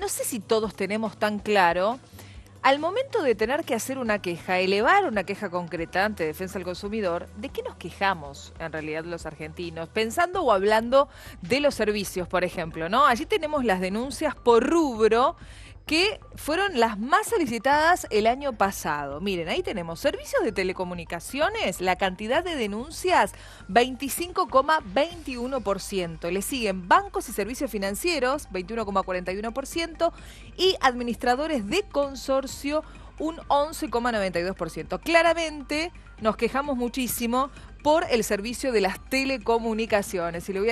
no sé si todos tenemos tan claro, al momento de tener que hacer una queja, elevar una queja concreta ante Defensa del Consumidor, ¿de qué nos quejamos en realidad los argentinos? Pensando o hablando de los servicios, por ejemplo, ¿no? Allí tenemos las denuncias por rubro, que fueron las más solicitadas el año pasado. Miren, ahí tenemos servicios de telecomunicaciones, la cantidad de denuncias, 25,21%. Le siguen bancos y servicios financieros, 21,41%, y administradores de consorcio, un 11,92%. Claramente nos quejamos muchísimo por el servicio de las telecomunicaciones. Y le voy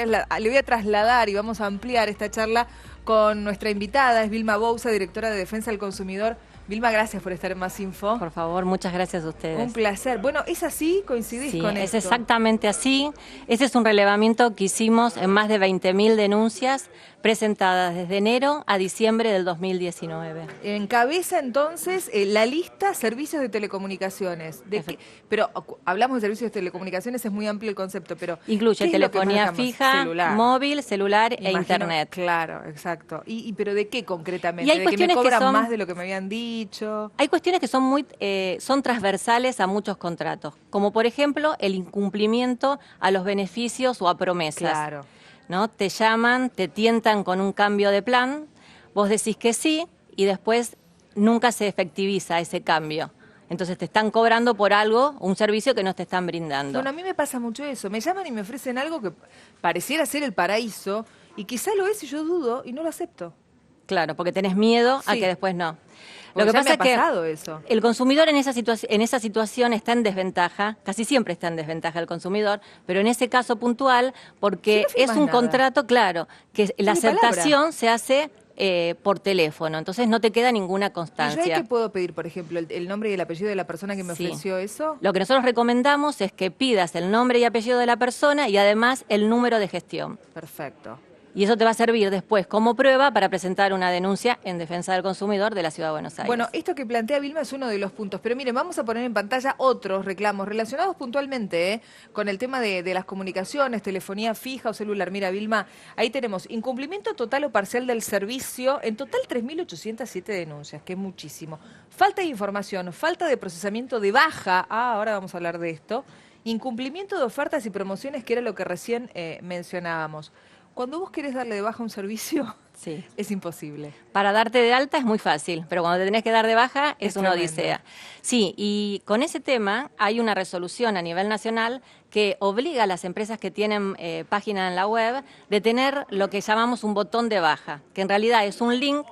a trasladar y vamos a ampliar esta charla con nuestra invitada, es Vilma Bouza, directora de Defensa del Consumidor. Vilma, gracias por estar en Más Info. Por favor, muchas gracias a ustedes. Un placer. Bueno, ¿es así? ¿Coincidís con esto? Sí, es exactamente así. Ese es un relevamiento que hicimos en más de 20.000 denuncias presentadas desde enero a diciembre del 2019. Encabeza entonces la lista servicios de telecomunicaciones. Pero hablamos de servicios de telecomunicaciones, es muy amplio el concepto, pero incluye telefonía fija, móvil, celular e internet. Claro, exacto. ¿Pero de qué concretamente? Y hay ¿De cuestiones que me cobran que son, más de lo que me habían dicho? Hay cuestiones que son son transversales a muchos contratos, como por ejemplo el incumplimiento a los beneficios o a promesas. Claro. ¿No? Te llaman, te tientan con un cambio de plan, vos decís que sí y después nunca se efectiviza ese cambio. Entonces te están cobrando por algo, un servicio que no te están brindando. Bueno, a mí me pasa mucho eso. Me llaman y me ofrecen algo que pareciera ser el paraíso y quizá lo es y yo dudo y no lo acepto. Claro, porque tenés miedo a que después no. Lo que pasa es que el consumidor en esa situación está en desventaja, casi siempre está en desventaja el consumidor, pero en ese caso puntual, porque es un contrato, claro, que la aceptación se hace por teléfono, entonces no te queda ninguna constancia. ¿Y yo qué puedo pedir, por ejemplo, el nombre y el apellido de la persona que me ofreció eso? Lo que nosotros recomendamos es que pidas el nombre y apellido de la persona y además el número de gestión. Perfecto. Y eso te va a servir después como prueba para presentar una denuncia en defensa del consumidor de la Ciudad de Buenos Aires. Bueno, esto que plantea Vilma es uno de los puntos, pero miren, vamos a poner en pantalla otros reclamos relacionados puntualmente con el tema de las comunicaciones, telefonía fija o celular. Mira, Vilma, ahí tenemos incumplimiento total o parcial del servicio, en total 3.807 denuncias, que es muchísimo. Falta de información, falta de procesamiento de baja, ahora vamos a hablar de esto, incumplimiento de ofertas y promociones, que era lo que recién mencionábamos. Cuando vos querés darle de baja un servicio, es imposible. Para darte de alta es muy fácil, pero cuando te tenés que dar de baja es una odisea. Sí, y con ese tema hay una resolución a nivel nacional que obliga a las empresas que tienen página en la web de tener lo que llamamos un botón de baja, que en realidad es un link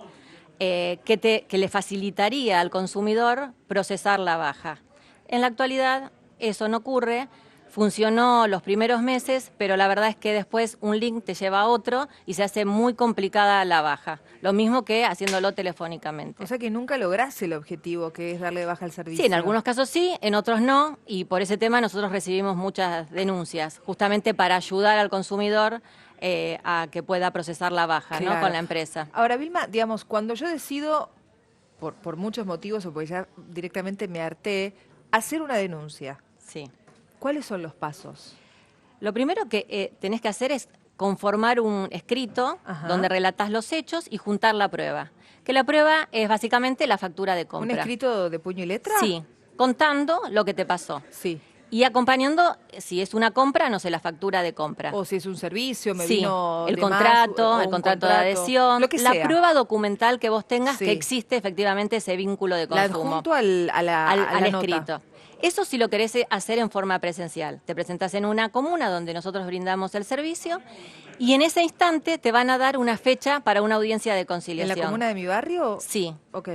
que le facilitaría al consumidor procesar la baja. En la actualidad eso no ocurre. Funcionó los primeros meses, pero la verdad es que después un link te lleva a otro y se hace muy complicada la baja. Lo mismo que haciéndolo telefónicamente. O sea que nunca lográs el objetivo, que es darle de baja al servicio. Sí, en algunos casos sí, en otros no. Y por ese tema nosotros recibimos muchas denuncias, justamente para ayudar al consumidor a que pueda procesar la baja, ¿no? Con la empresa. Ahora, Vilma, digamos, cuando yo decido, por muchos motivos, o porque ya directamente me harté, hacer una denuncia. Sí. ¿Cuáles son los pasos? Lo primero que tenés que hacer es conformar un escrito donde relatás los hechos y juntar la prueba. Que la prueba es básicamente la factura de compra. ¿Un escrito de puño y letra? Sí, contando lo que te pasó. Sí. Y acompañando, si es una compra, no sé, la factura de compra. O si es un servicio, el contrato de adhesión, lo que la sea. Prueba documental que vos tengas que existe efectivamente ese vínculo de consumo. La adjunto al escrito. Eso si lo querés hacer en forma presencial. Te presentás en una comuna donde nosotros brindamos el servicio y en ese instante te van a dar una fecha para una audiencia de conciliación. ¿En la comuna de mi barrio? Sí. Ok.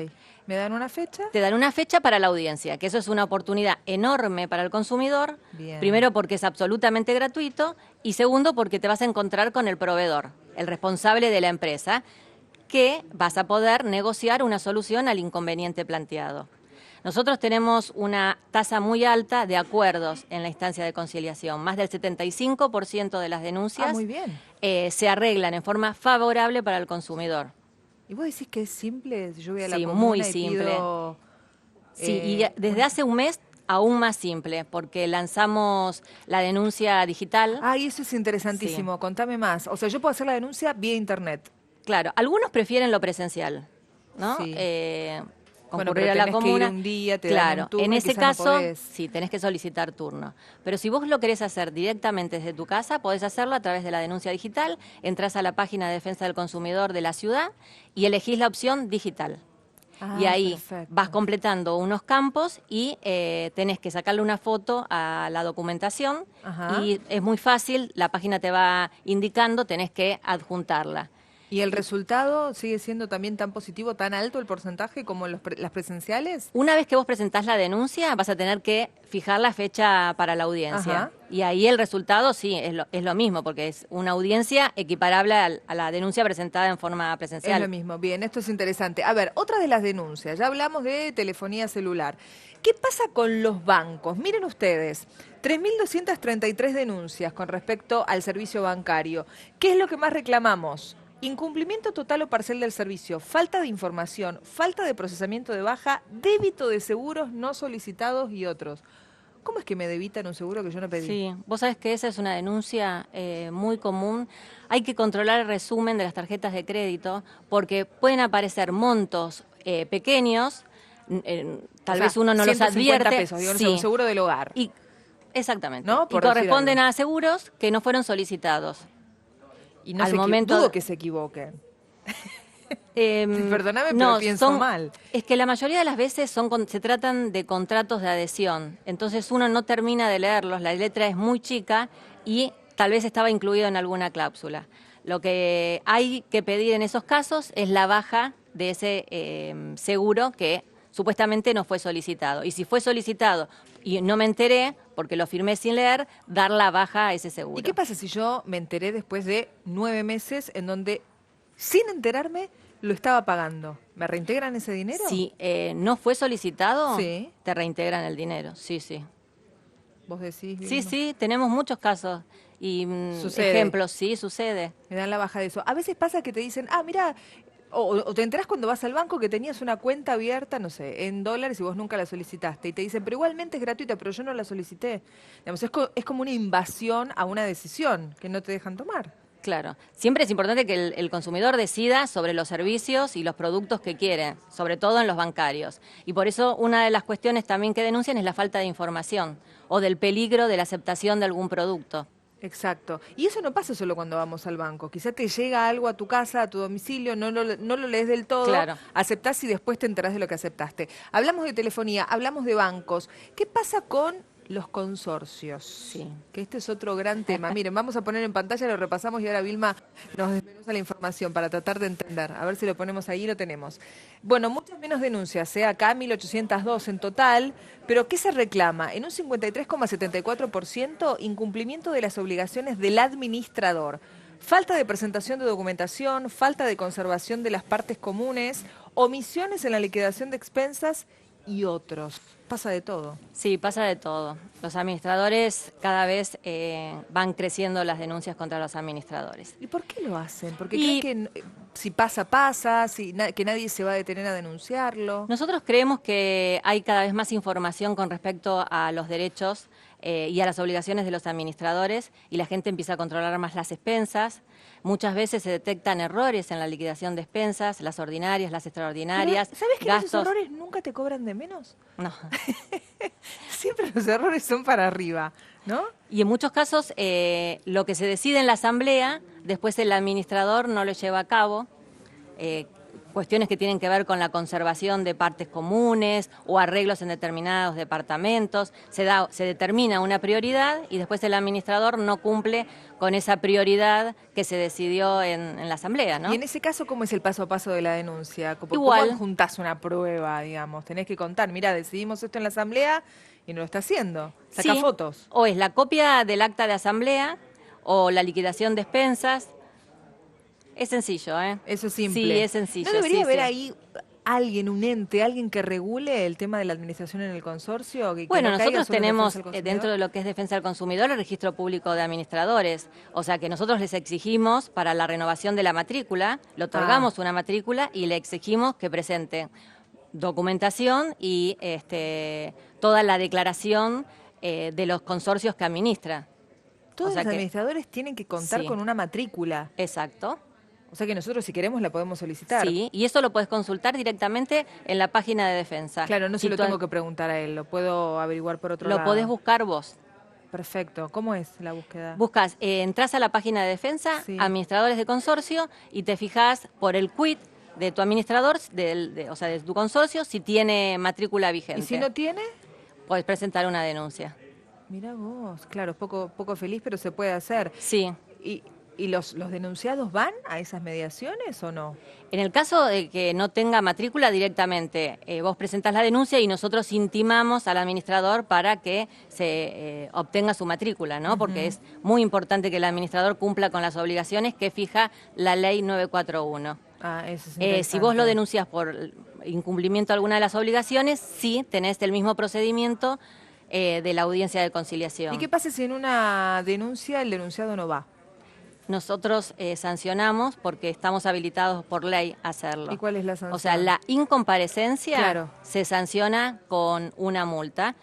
¿Me dan una fecha? Te dan una fecha para la audiencia, que eso es una oportunidad enorme para el consumidor. Bien. Primero porque es absolutamente gratuito y segundo porque te vas a encontrar con el proveedor, el responsable de la empresa, que vas a poder negociar una solución al inconveniente planteado. Nosotros tenemos una tasa muy alta de acuerdos en la instancia de conciliación. Más del 75% de las denuncias muy bien. Se arreglan en forma favorable para el consumidor. ¿Y vos decís que es simple? Yo voy a la comuna muy simple. Pido, sí, y desde hace un mes aún más simple, porque lanzamos la denuncia digital. Eso es interesantísimo. Contame más. O sea, yo puedo hacer la denuncia vía internet. Claro, algunos prefieren lo presencial, ¿no? Sí. Bueno, Concurrir pero a la tenés que comuna. ir un día, te dan Claro, un turno en y ese quizás no caso, podés. sí, tenés que solicitar turno. Pero si vos lo querés hacer directamente desde tu casa, podés hacerlo a través de la denuncia digital, entrás a la página de defensa del consumidor de la ciudad y elegís la opción digital. Y Ah, ahí perfecto. vas completando unos campos y tenés que sacarle una foto a la documentación. Ajá. Y es muy fácil, la página te va indicando, tenés que adjuntarla. ¿Y el resultado sigue siendo también tan positivo, tan alto el porcentaje como las presenciales? Una vez que vos presentás la denuncia, vas a tener que fijar la fecha para la audiencia. Ajá. Y ahí el resultado sí, es lo mismo, porque es una audiencia equiparable a la denuncia presentada en forma Es presencial. lo mismo. Bien, esto es interesante. A ver, otra de las denuncias. Ya hablamos de telefonía celular. ¿Qué pasa con los bancos? Miren ustedes, 3.233 denuncias con respecto al servicio bancario. ¿Qué es lo que más reclamamos? Incumplimiento total o parcial del servicio, falta de información, falta de procesamiento de baja, débito de seguros no solicitados y otros. ¿Cómo es que me debitan un seguro que yo no pedí? Sí, vos sabés que esa es una denuncia muy común. Hay que controlar el resumen de las tarjetas de crédito porque pueden aparecer montos pequeños, tal O sea, vez uno no los 150 advierte. pesos, digo, no sé, Sí. un seguro del hogar. Y, exactamente. ¿No? Y Por decir corresponden algo. a seguros que no fueron solicitados. Y no Al se momento dudo que se equivoquen. Perdóname, pero no, pienso mal. Es que la mayoría de las veces se tratan de contratos de adhesión. Entonces uno no termina de leerlos, la letra es muy chica y tal vez estaba incluido en alguna cláusula. Lo que hay que pedir en esos casos es la baja de ese seguro que supuestamente no fue solicitado. Y si fue solicitado y no me enteré, porque lo firmé sin leer, dar la baja a ese seguro. ¿Y qué pasa si yo me enteré después de 9 meses en donde, sin enterarme, lo estaba pagando? ¿Me reintegran ese dinero? Si no fue solicitado, Sí. te reintegran el dinero. Sí, sí. ¿Vos decís, Sí, Vilma? sí, tenemos muchos casos y Sucede. ejemplos, sí, sucede. Me dan la baja de eso. A veces pasa que te dicen, ah, mira, o te enterás cuando vas al banco que tenías una cuenta abierta, no sé, en dólares y vos nunca la solicitaste. Y te dicen, pero igualmente es gratuita, pero yo no la solicité. Digamos, es como una invasión a una decisión que no te dejan tomar. Claro. Siempre es importante que el consumidor decida sobre los servicios y los productos que quiere, sobre todo en los bancarios. Y por eso una de las cuestiones también que denuncian es la falta de información o del peligro de la aceptación de algún producto. Exacto. Y eso no pasa solo cuando vamos al banco. Quizá te llega algo a tu casa, a tu domicilio, no lo lees del todo, Claro. aceptás y después te enterás de lo que aceptaste. Hablamos de telefonía, hablamos de bancos. ¿Qué pasa con los consorcios? Sí. Que este es otro gran tema. Miren, vamos a poner en pantalla, lo repasamos y ahora Vilma nos desmenuza la información para tratar de entender. A ver si lo ponemos ahí, lo tenemos. Bueno, muchas menos denuncias, acá 1.802 en total, pero ¿qué se reclama? En un 53,74% incumplimiento de las obligaciones del administrador. Falta de presentación de documentación, falta de conservación de las partes comunes, omisiones en la liquidación de expensas y otros. Pasa de todo. Sí, pasa de todo. Los administradores cada vez van creciendo las denuncias contra los administradores. ¿Y por qué lo hacen? Porque Y- creen que si pasa, pasa, que nadie se va a detener a denunciarlo. Nosotros creemos que hay cada vez más información con respecto a los derechos y a las obligaciones de los administradores y la gente empieza a controlar más las expensas. Muchas veces se detectan errores en la liquidación de expensas, las ordinarias, las extraordinarias, Pero, ¿sabes que esos gastos. errores nunca te cobran de menos? No. Siempre los errores son para arriba, ¿no? Y en muchos casos lo que se decide en la asamblea, después el administrador no lo lleva a cabo. Cuestiones que tienen que ver con la conservación de partes comunes o arreglos en determinados departamentos. Se determina una prioridad y después el administrador no cumple con esa prioridad que se decidió en la asamblea, ¿no? Y en ese caso, ¿cómo es el paso a paso de la denuncia? ¿Cómo Igual. adjuntás una prueba, digamos? Tenés que contar, mira, decidimos esto en la asamblea y no lo está haciendo. Saca Sí, fotos. o es la copia del acta de asamblea o la liquidación de expensas. Es sencillo, ¿eh? Eso es simple. Sí, es sencillo. ¿No debería sí, haber sí. ahí alguien, un ente, alguien que regule el tema de la administración en el consorcio? Que Bueno, no caiga nosotros solo en tenemos defensa del consumidor? dentro de lo que es defensa del consumidor el registro público de administradores. O sea que nosotros les exigimos para la renovación de la matrícula, le otorgamos una matrícula y le exigimos que presente documentación y toda la declaración de los consorcios que administra. Todos O sea los que- administradores tienen que contar Sí. con una matrícula. Exacto. O sea que nosotros, si queremos, la podemos solicitar. Sí, y eso lo puedes consultar directamente en la página de defensa. Claro, no se Y lo tengo que preguntar a él, lo puedo averiguar por otro lado. Lo podés buscar vos. Perfecto. ¿Cómo es la búsqueda? Buscas, entras a la página de defensa, Sí. administradores de consorcio, y te fijas por el quit de tu administrador, o sea, de tu consorcio, si tiene matrícula vigente. ¿Y si no tiene? Podés presentar una denuncia. Mira vos, claro, poco feliz, pero se puede hacer. Sí. ¿Y los denunciados van a esas mediaciones o no? En el caso de que no tenga matrícula directamente, vos presentás la denuncia y nosotros intimamos al administrador para que se obtenga su matrícula, ¿no? Porque es muy importante que el administrador cumpla con las obligaciones que fija la ley 941. Ah, eso es interesante. Si vos lo denuncias por incumplimiento de alguna de las obligaciones, sí tenés el mismo procedimiento de la audiencia de conciliación. ¿Y qué pasa si en una denuncia el denunciado no va? Nosotros sancionamos porque estamos habilitados por ley a hacerlo. ¿Y cuál es la sanción? O sea, la incomparecencia Claro. se sanciona con una multa.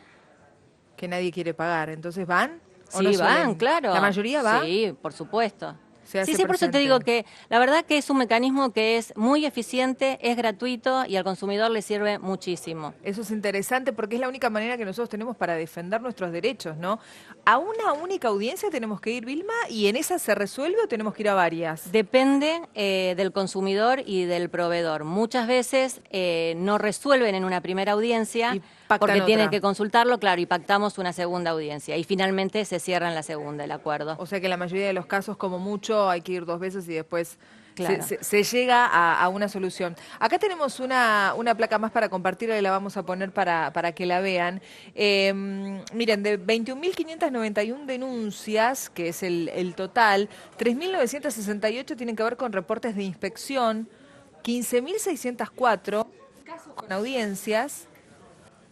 Que nadie quiere pagar. ¿Entonces van? ¿O Sí, no van, suelen? claro. ¿La mayoría va? Sí, por supuesto. Se hace Sí, por eso te presente. digo que la verdad que es un mecanismo que es muy eficiente, es gratuito y al consumidor le sirve muchísimo. Eso es interesante porque es la única manera que nosotros tenemos para defender nuestros derechos, ¿no? ¿A una única audiencia tenemos que ir, Vilma, y en esa se resuelve o tenemos que ir a varias? Depende del consumidor y del proveedor. Muchas veces no resuelven en una primera audiencia Y pactan porque otra. tienen que consultarlo, claro, y pactamos una segunda audiencia. Y finalmente se cierra en la segunda el acuerdo. O sea que en la mayoría de los casos, como mucho, hay que ir 2 veces y después Claro. se llega a una solución. Acá tenemos una placa más para compartirla y la vamos a poner para que la vean. Miren, de 21.591 denuncias, que es el total, 3.968 tienen que ver con reportes de inspección, 15.604 casos con audiencias,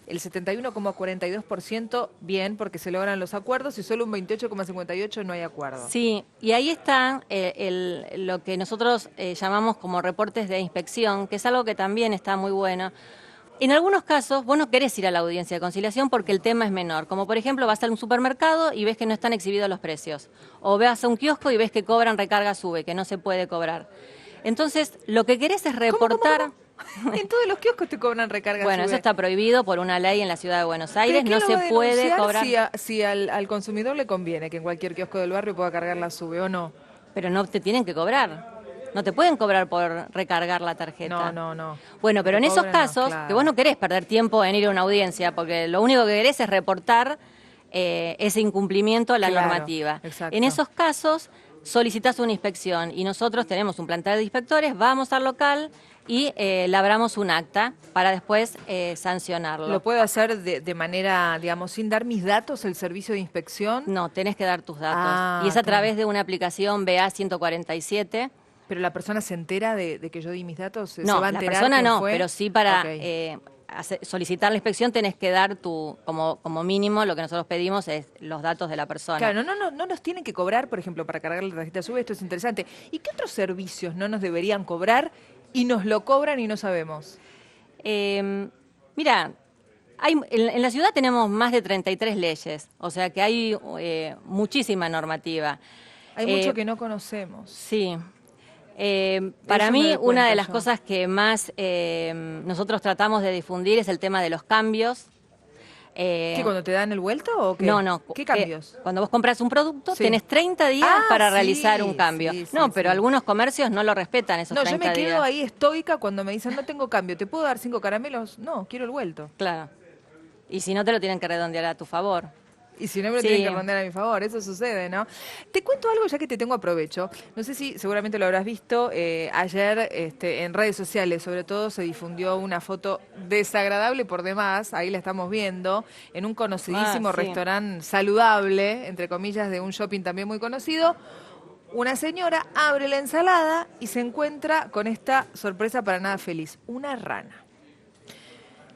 el 71,42% bien, porque se logran los acuerdos, y solo un 28,58% no hay acuerdo. Sí, y ahí está lo que nosotros llamamos como reportes de inspección, que es algo que también está muy bueno. En algunos casos vos no querés ir a la audiencia de conciliación porque el tema es menor, como por ejemplo vas a un supermercado y ves que no están exhibidos los precios, o vas a un kiosco y ves que cobran recarga sube, que no se puede cobrar. Entonces, lo que querés es reportar... ¿Cómo? En todos los kioscos te cobran recarga. Bueno, sube. eso está prohibido por una ley en la ciudad de Buenos ¿Pero Aires, quién no lo se va a puede denunciar cobrar... si al consumidor le conviene que en cualquier kiosco del barrio pueda cargar la sube o no? Pero no te tienen que cobrar. No te pueden cobrar por recargar la tarjeta. No. Bueno, pero en esos Cobran, no, casos, claro. que vos no querés perder tiempo en ir a una audiencia, porque lo único que querés es reportar ese incumplimiento a la Claro, normativa. exacto. En esos casos, solicitás una inspección y nosotros tenemos un plantel de inspectores, vamos al local y labramos un acta para después sancionarlo. ¿Lo puedo hacer de manera, digamos, sin dar mis datos, el servicio de inspección? No, tenés que dar tus datos. Ah, Y es a claro. través de una aplicación BA 147. ¿Pero la persona se entera de que yo di mis datos? ¿Se No, va a la enterar persona quién no, fue? pero sí para Ok. solicitar la inspección tenés que dar como mínimo, lo que nosotros pedimos es los datos de la persona. Claro, no nos tienen que cobrar, por ejemplo, para cargar la tarjeta SUBE, esto es interesante. ¿Y qué otros servicios no nos deberían cobrar y nos lo cobran y no sabemos? Mira, en la ciudad tenemos más de 33 leyes, o sea que hay muchísima normativa. Hay mucho que no conocemos. Sí. Para Eso me mí, doy una cuenta de las yo. cosas que más nosotros tratamos de difundir es el tema de los cambios. ¿Qué, cuando te dan el vuelto o qué? No. ¿Qué cambios? Cuando vos compras un producto, Sí. tenés 30 días para sí, realizar un cambio. sí, No, sí, pero sí. algunos comercios no lo respetan esos No, yo 30 me quedo días. ahí estoica cuando me dicen no tengo cambio. ¿Te puedo dar 5 caramelos? No, quiero el vuelto. Claro. Y si no, te lo tienen que redondear a tu favor. Y si no me lo Sí. tienen que rondar a mi favor, eso sucede, ¿no? Te cuento algo ya que te tengo a provecho. No sé si seguramente lo habrás visto. Ayer en redes sociales, sobre todo, se difundió una foto desagradable por demás. Ahí la estamos viendo. En un conocidísimo Sí. restaurante saludable, entre comillas, de un shopping también muy conocido. Una señora abre la ensalada y se encuentra con esta sorpresa para nada feliz. Una rana.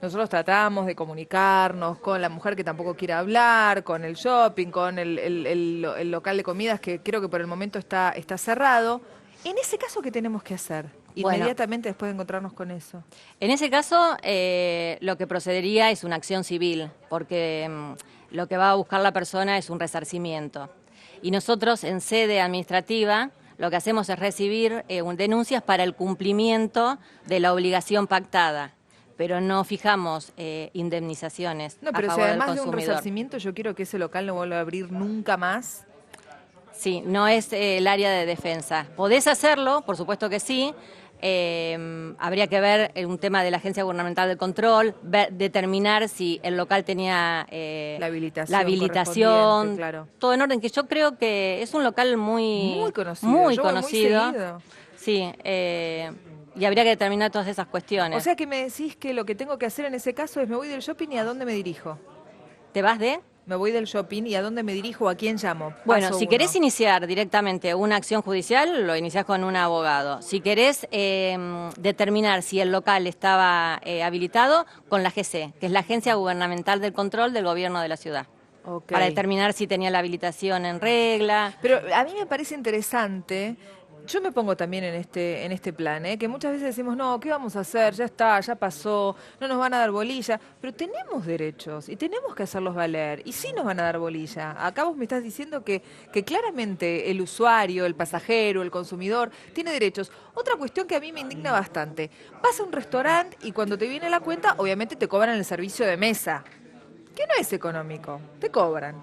Nosotros tratamos de comunicarnos con la mujer que tampoco quiere hablar, con el shopping, con el local de comidas que creo que por el momento está cerrado. En ese caso, ¿qué tenemos que hacer? Bueno. Inmediatamente después de encontrarnos con eso. En ese caso, lo que procedería es una acción civil, porque lo que va a buscar la persona es un resarcimiento. Y nosotros, en sede administrativa, lo que hacemos es recibir denuncias para el cumplimiento de la obligación pactada, pero no fijamos indemnizaciones No, pero a si favor del además de un consumidor. resarcimiento yo quiero que ese local no vuelva a abrir nunca más. Sí, no es el área de defensa. ¿Podés hacerlo? Por supuesto que sí. Habría que ver un tema de la Agencia Gubernamental del Control, determinar si el local tenía La habilitación habilitación, claro. todo en orden, que yo creo que es un local muy conocido. muy Yo voy conocido. muy seguido. Sí, y habría que determinar todas esas cuestiones. O sea que me decís que lo que tengo que hacer en ese caso es me voy del shopping y ¿a dónde me dirijo? ¿Te vas de? Me voy del shopping y ¿a dónde me dirijo? ¿A quién llamo? Bueno, Paso si uno. querés iniciar directamente una acción judicial, lo iniciás con un abogado. Si querés determinar si el local estaba habilitado, con la AGC, que es la Agencia Gubernamental del Control del Gobierno de la Ciudad. Ok. Para determinar si tenía la habilitación en regla. Pero a mí me parece interesante, yo me pongo también en este plan, que muchas veces decimos, no, ¿qué vamos a hacer? Ya está, ya pasó, no nos van a dar bolilla, pero tenemos derechos y tenemos que hacerlos valer, y sí nos van a dar bolilla. Acá vos me estás diciendo que claramente el usuario, el pasajero, el consumidor, tiene derechos. Otra cuestión que a mí me indigna bastante, vas a un restaurante y cuando te viene la cuenta, obviamente te cobran el servicio de mesa, que no es económico, te cobran.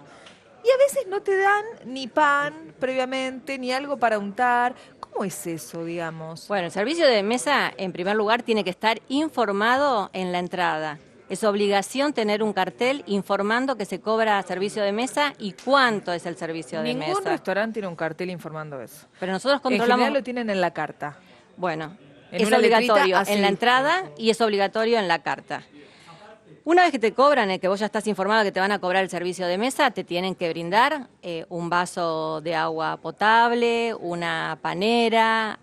Y a veces no te dan ni pan previamente, ni algo para untar. ¿Cómo es eso, digamos? Bueno, el servicio de mesa, en primer lugar, tiene que estar informado en la entrada. Es obligación tener un cartel informando que se cobra servicio de mesa y cuánto es el servicio de Ningún mesa. restaurante tiene un cartel informando eso. Pero nosotros En controlamos... general lo tienen en la carta. Bueno, En es una letrita obligatorio así. en la entrada y es obligatorio en la carta. Una vez que te cobran, que vos ya estás informado que te van a cobrar el servicio de mesa, te tienen que brindar un vaso de agua potable, una panera,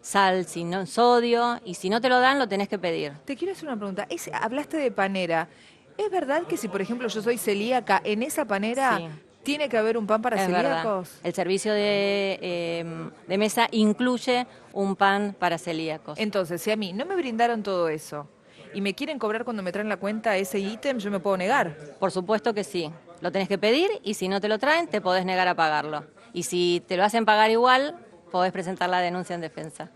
sal sin sodio, y si no te lo dan, lo tenés que pedir. Te quiero hacer una pregunta. Hablaste de panera. ¿Es verdad que si, por ejemplo, yo soy celíaca, en esa panera Sí. tiene que haber un pan para Es verdad. celíacos? El servicio de mesa incluye un pan para celíacos. Entonces, si a mí no me brindaron todo eso y me quieren cobrar cuando me traen la cuenta ese ítem, yo me puedo negar. Por supuesto que sí. Lo tenés que pedir y si no te lo traen, te podés negar a pagarlo. Y si te lo hacen pagar igual, podés presentar la denuncia en defensa.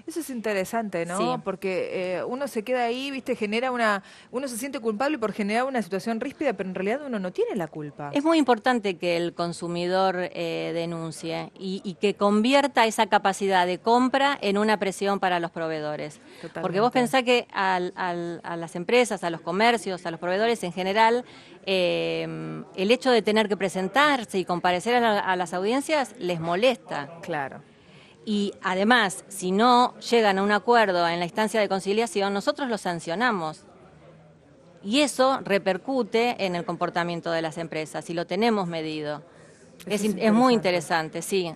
Eso es interesante, ¿no? Sí. Porque uno se queda ahí, ¿viste? Uno se siente culpable por generar una situación ríspida, pero en realidad uno no tiene la culpa. Es muy importante que el consumidor denuncie y que convierta esa capacidad de compra en una presión para los proveedores. Totalmente. Porque vos pensás que a las empresas, a los comercios, a los proveedores en general, el hecho de tener que presentarse y comparecer a las audiencias les molesta. Claro. Y además, si no llegan a un acuerdo en la instancia de conciliación, nosotros los sancionamos. Y eso repercute en el comportamiento de las empresas, y lo tenemos medido. Es muy interesante, sí.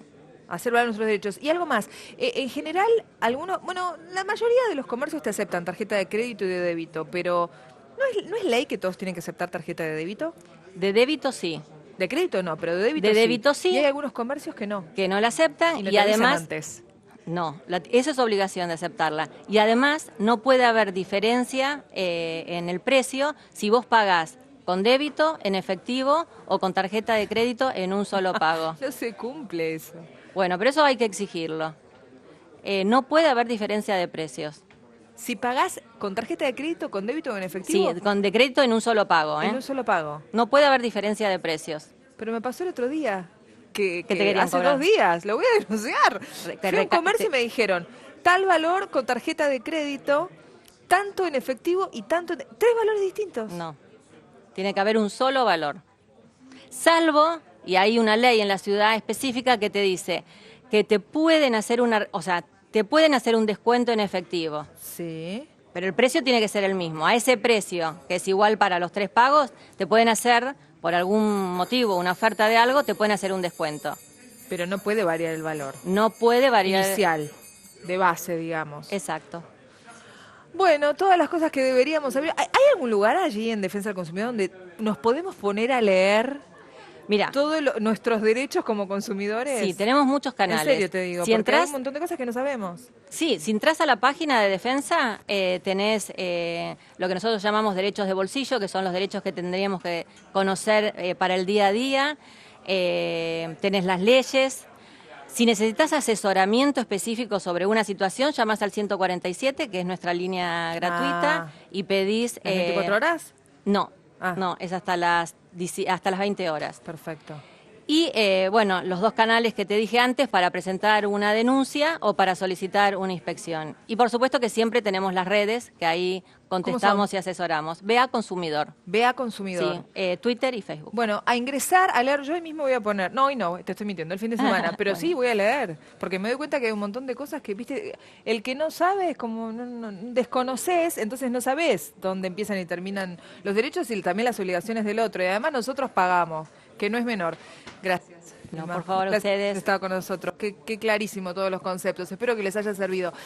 Hacer valer nuestros derechos. Y algo más, en general, la mayoría de los comercios te aceptan tarjeta de crédito y de débito, pero ¿no es ley que todos tienen que aceptar tarjeta de débito? De débito sí, De crédito no, pero de débito De sí. débito sí. Y hay algunos comercios que no. que no la aceptan Y no y te avisan además... antes. No, esa es obligación de aceptarla. Y además no puede haber diferencia en el precio si vos pagás con débito, en efectivo o con tarjeta de crédito en un solo pago. No se cumple eso. Bueno, pero eso hay que exigirlo. No puede haber diferencia de precios. Si pagás con tarjeta de crédito, con débito o en efectivo, Sí, con de crédito en un solo pago. en un solo pago. No puede haber diferencia de precios. Pero me pasó el otro día, que te querían hace cobrar? 2 días, lo voy a denunciar. Fui a un comercio y me dijeron, tal valor con tarjeta de crédito, tanto en efectivo y tanto en... 3 valores distintos. No, tiene que haber un solo valor. Salvo, y hay una ley en la ciudad específica que te dice que te pueden hacer te pueden hacer un descuento en efectivo. Sí. Pero el precio tiene que ser el mismo. A ese precio, que es igual para los 3 pagos, te pueden hacer, por algún motivo, una oferta de algo, te pueden hacer un descuento. Pero no puede variar el valor. No puede variar. Inicial, de base, digamos. Exacto. Bueno, todas las cosas que deberíamos saber. ¿Hay algún lugar allí en Defensa del Consumidor donde nos podemos poner a leer Mira, todos nuestros derechos como consumidores? sí, tenemos muchos canales. En serio te digo, Si porque hay entras, un montón de cosas que no sabemos. sí, si entras a la página de defensa, tenés lo que nosotros llamamos derechos de bolsillo, que son los derechos que tendríamos que conocer para el día a día. Tenés las leyes. Si necesitas asesoramiento específico sobre una situación, llamas al 147, que es nuestra línea gratuita, y pedís... ¿Las 24 horas? No, Ah. no, es hasta las 20 horas. Perfecto. Y bueno, los 2 canales que te dije antes para presentar una denuncia o para solicitar una inspección. Y por supuesto que siempre tenemos las redes, que ahí contestamos y asesoramos. BA Consumidor. BA Consumidor. Sí, Twitter y Facebook. Bueno, a ingresar, a leer, yo hoy mismo voy a poner, no, hoy no, te estoy mintiendo, el fin de semana, pero Bueno. sí voy a leer, porque me doy cuenta que hay un montón de cosas que, viste, el que no sabe es como, desconoces, entonces no sabes dónde empiezan y terminan los derechos y también las obligaciones del otro, y además nosotros pagamos, que no es menor. Gracias. No, Vilma. por favor, Gracias por ustedes. haber estado con nosotros. Qué clarísimo todos los conceptos. Espero que les haya servido.